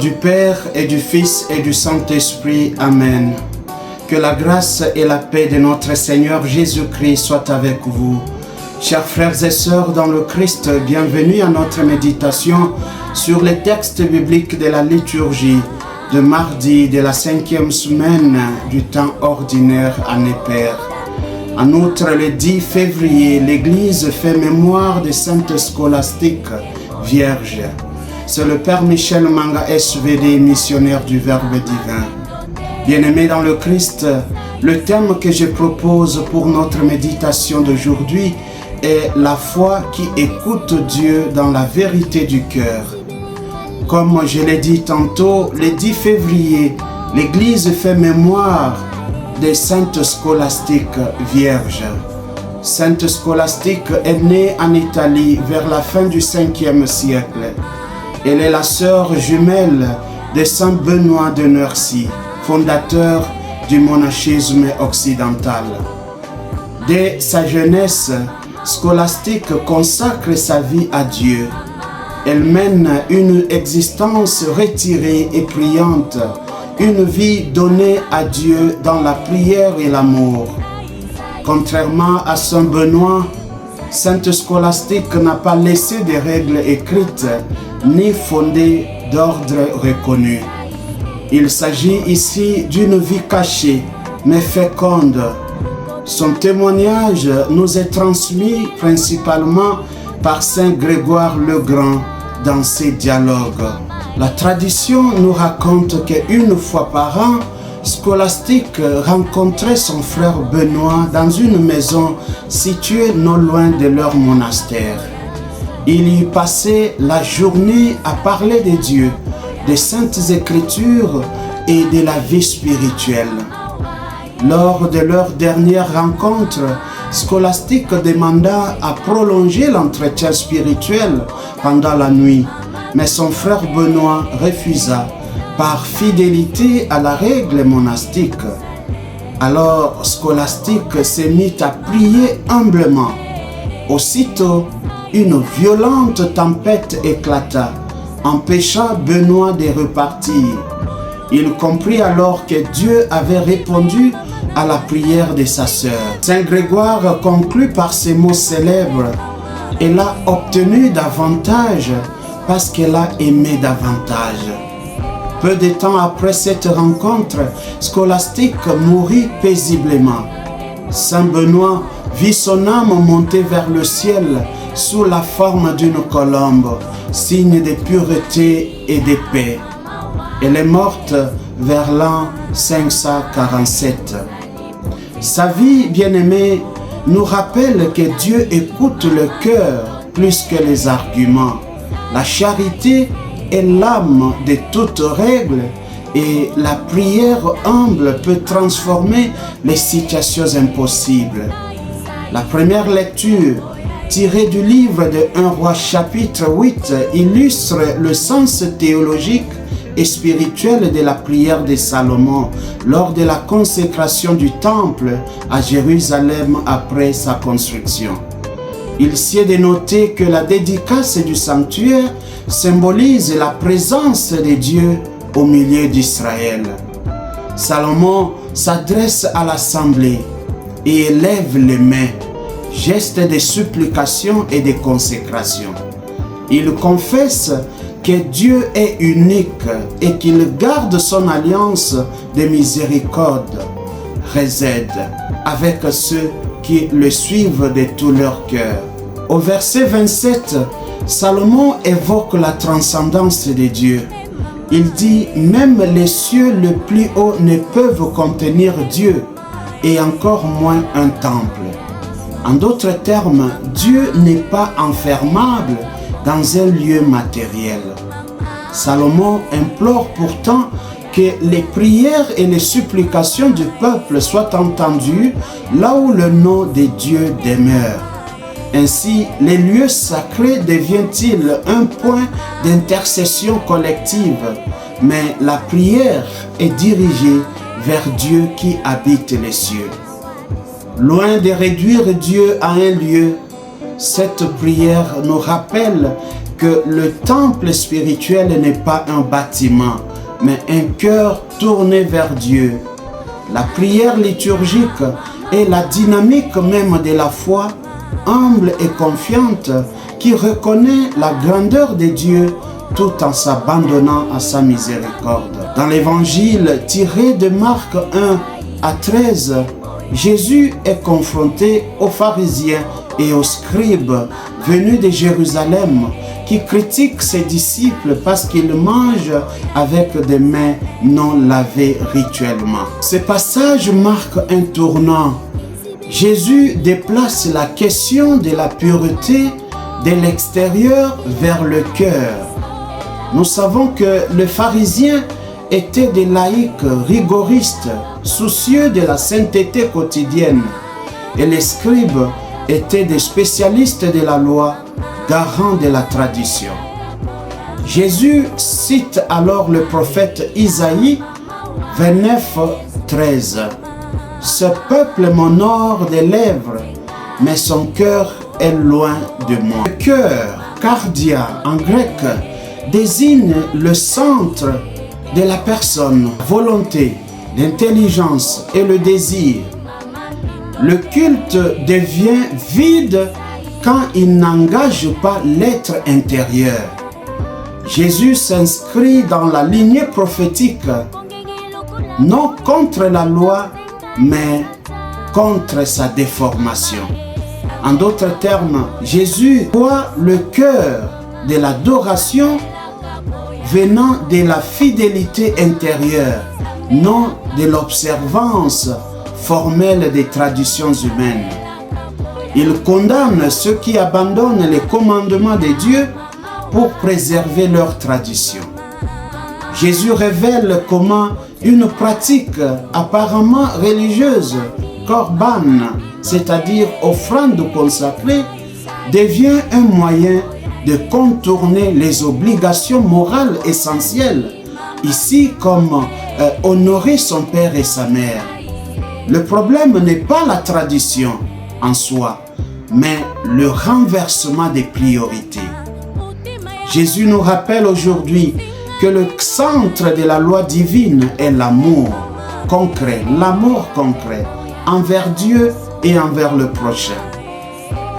du Père et du Fils et du Saint-Esprit. Amen. Que la grâce et la paix de notre Seigneur Jésus-Christ soient avec vous. Chers frères et sœurs dans le Christ, bienvenue à notre méditation sur les textes bibliques de la liturgie de mardi de la 5e semaine du temps ordinaire année Père. En outre, le 10 février, l'Église fait mémoire de Sainte Scolastique Vierge. C'est le Père Michel Manga, SVD, missionnaire du Verbe divin. Bien-aimés dans le Christ, le thème que je propose pour notre méditation d'aujourd'hui est la foi qui écoute Dieu dans la vérité du cœur. Comme je l'ai dit tantôt, le 10 février, l'Église fait mémoire de Sainte Scolastique Vierge. Sainte Scolastique est née en Italie vers la fin du 5e siècle. Elle est la sœur jumelle de Saint Benoît de Nursie, fondateur du monachisme occidental. Dès sa jeunesse, Scolastique consacre sa vie à Dieu. Elle mène une existence retirée et priante, une vie donnée à Dieu dans la prière et l'amour. Contrairement à Saint Benoît, Sainte Scolastique n'a pas laissé de règles écrites ni fondées d'ordre reconnu. Il s'agit ici d'une vie cachée, mais féconde. Son témoignage nous est transmis principalement par Saint Grégoire le Grand dans ses dialogues. La tradition nous raconte qu'une fois par an, Scolastique rencontrait son frère Benoît dans une maison située non loin de leur monastère. Il y passait la journée à parler de Dieu, des saintes écritures et de la vie spirituelle. Lors de leur dernière rencontre, Scolastique demanda à prolonger l'entretien spirituel pendant la nuit, mais son frère Benoît refusa par fidélité à la règle monastique. Alors Scolastique se mit à prier humblement. Aussitôt, une violente tempête éclata, empêcha Benoît de repartir. Il comprit alors que Dieu avait répondu à la prière de sa sœur. Saint Grégoire conclut par ces mots célèbres: « Elle a obtenu davantage parce qu'elle a aimé davantage. » Peu de temps après cette rencontre, Scolastique mourut paisiblement. Saint Benoît vit son âme monter vers le ciel sous la forme d'une colombe, signe de pureté et de paix. Elle est morte vers l'an 547. Sa vie, bien-aimée, nous rappelle que Dieu écoute le cœur plus que les arguments. La charité est l'âme de toute règle et la prière humble peut transformer les situations impossibles. La première lecture, tirée du livre de 1 Roi chapitre 8, illustre le sens théologique et spirituel de la prière de Salomon lors de la consécration du temple à Jérusalem après sa construction. Il s'y est de noter que la dédicace du sanctuaire symbolise la présence de Dieu au milieu d'Israël. Salomon s'adresse à l'assemblée et élève les mains, geste de supplication et de consécration. Il confesse que Dieu est unique et qu'il garde son alliance de miséricorde, rézède avec ceux qui le suivent de tout leur cœur. Au verset 27, Salomon évoque la transcendance de Dieu. Il dit « Même les cieux le plus haut ne peuvent contenir Dieu, et encore moins un temple. » En d'autres termes, Dieu n'est pas enfermable dans un lieu matériel. Salomon implore pourtant que les prières et les supplications du peuple soient entendues là où le nom de Dieu demeure. Ainsi, les lieux sacrés deviennent-ils un point d'intercession collective, mais la prière est dirigée vers Dieu qui habite les cieux. Loin de réduire Dieu à un lieu, cette prière nous rappelle que le temple spirituel n'est pas un bâtiment, mais un cœur tourné vers Dieu. La prière liturgique est la dynamique même de la foi, humble et confiante, qui reconnaît la grandeur de Dieu tout en s'abandonnant à sa miséricorde. Dans l'évangile tiré de Marc 1 à 13, Jésus est confronté aux pharisiens et aux scribes venus de Jérusalem qui critiquent ses disciples parce qu'ils mangent avec des mains non lavées rituellement. Ce passage marque un tournant. Jésus déplace la question de la pureté de l'extérieur vers le cœur. Nous savons que les pharisiens étaient des laïcs rigoristes, soucieux de la sainteté quotidienne, et les scribes étaient des spécialistes de la loi, garants de la tradition. Jésus cite alors le prophète Isaïe 29, 13. « Ce peuple m'honore des lèvres, mais son cœur est loin de moi. » Le cœur, cardia en grec, désigne le centre de la personne, la volonté, l'intelligence et le désir. Le culte devient vide quand il n'engage pas l'être intérieur. Jésus s'inscrit dans la lignée prophétique, non contre la loi, mais contre sa déformation. En d'autres termes, Jésus voit le cœur de l'adoration venant de la fidélité intérieure, non de l'observance formelle des traditions humaines. Il condamne ceux qui abandonnent les commandements de Dieu pour préserver leurs traditions. Jésus révèle comment une pratique apparemment religieuse, korban, c'est-à-dire offrande consacrée, devient un moyen de contourner les obligations morales essentielles, ici comme honorer son père et sa mère. Le problème n'est pas la tradition en soi, mais le renversement des priorités. Jésus nous rappelle aujourd'hui que le centre de la loi divine est l'amour concret envers Dieu et envers le prochain.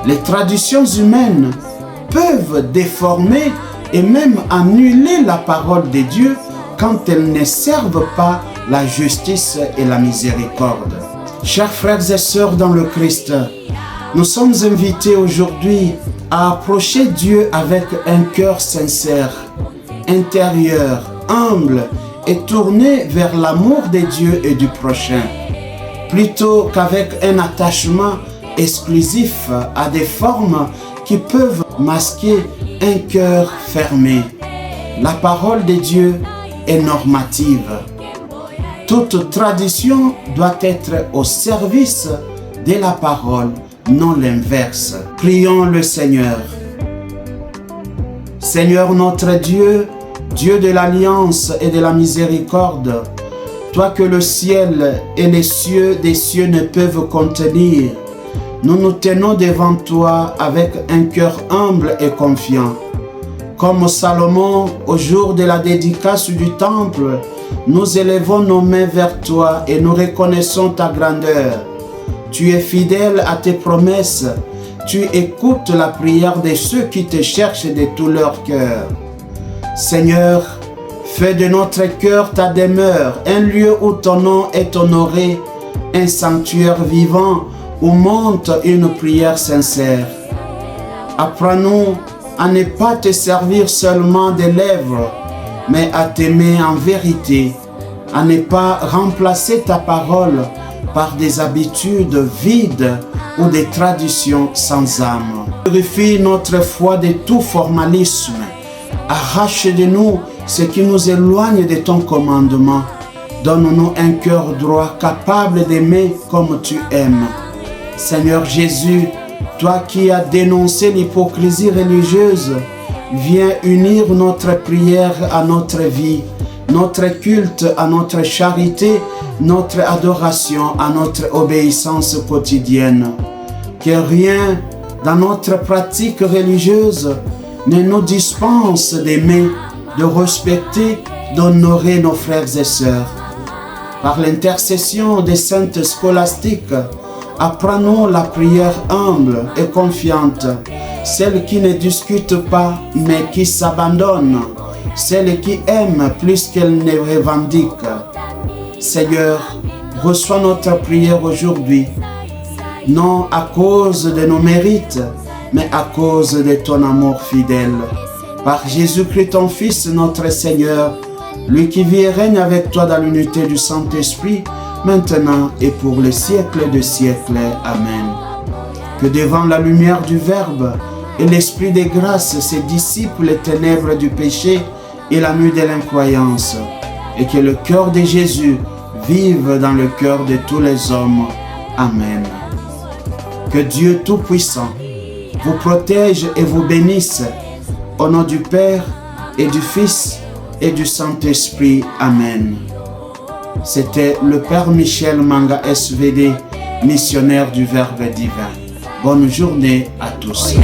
Les traditions humaines peuvent déformer et même annuler la parole de Dieu quand elles ne servent pas la justice et la miséricorde. Chers frères et sœurs dans le Christ, nous sommes invités aujourd'hui à approcher Dieu avec un cœur sincère, intérieur, humble et tourné vers l'amour de Dieu et du prochain, plutôt qu'avec un attachement exclusif à des formes qui peuvent masquer un cœur fermé. La parole de Dieu est normative. Toute tradition doit être au service de la parole, non l'inverse. Prions le Seigneur. Seigneur notre Dieu, Dieu de l'alliance et de la miséricorde, toi que le ciel et les cieux des cieux ne peuvent contenir, nous nous tenons devant toi avec un cœur humble et confiant. Comme Salomon, au jour de la dédicace du temple, nous élevons nos mains vers toi et nous reconnaissons ta grandeur. Tu es fidèle à tes promesses. Tu écoutes la prière de ceux qui te cherchent de tout leur cœur. Seigneur, fais de notre cœur ta demeure, un lieu où ton nom est honoré, un sanctuaire vivant où monte une prière sincère. Apprends-nous à ne pas te servir seulement des lèvres, mais à t'aimer en vérité, à ne pas remplacer ta parole par des habitudes vides ou des traditions sans âme. Purifie notre foi de tout formalisme. Arrache de nous ce qui nous éloigne de ton commandement. Donne-nous un cœur droit capable d'aimer comme tu aimes. Seigneur Jésus, toi qui as dénoncé l'hypocrisie religieuse, viens unir notre prière à notre vie, notre culte à notre charité, notre adoration à notre obéissance quotidienne. Que rien dans notre pratique religieuse ne nous dispense d'aimer, de respecter, d'honorer nos frères et sœurs. Par l'intercession des saintes scolastiques, apprenons la prière humble et confiante, celle qui ne discute pas mais qui s'abandonne, celle qui aime plus qu'elle ne revendique. Seigneur, reçois notre prière aujourd'hui, non à cause de nos mérites, mais à cause de ton amour fidèle. Par Jésus-Christ, ton Fils, notre Seigneur, lui qui vit et règne avec toi dans l'unité du Saint-Esprit, maintenant et pour les siècles des siècles. Amen. Que devant la lumière du Verbe et l'Esprit de grâce se dissipent les ténèbres du péché et la nuit de l'incroyance, et que le cœur de Jésus vive dans le cœur de tous les hommes. Amen. Que Dieu Tout-Puissant vous protège et vous bénisse, au nom du Père et du Fils et du Saint-Esprit. Amen. C'était le Père Michel Manga SVD, missionnaire du Verbe divin. Bonne journée à tous.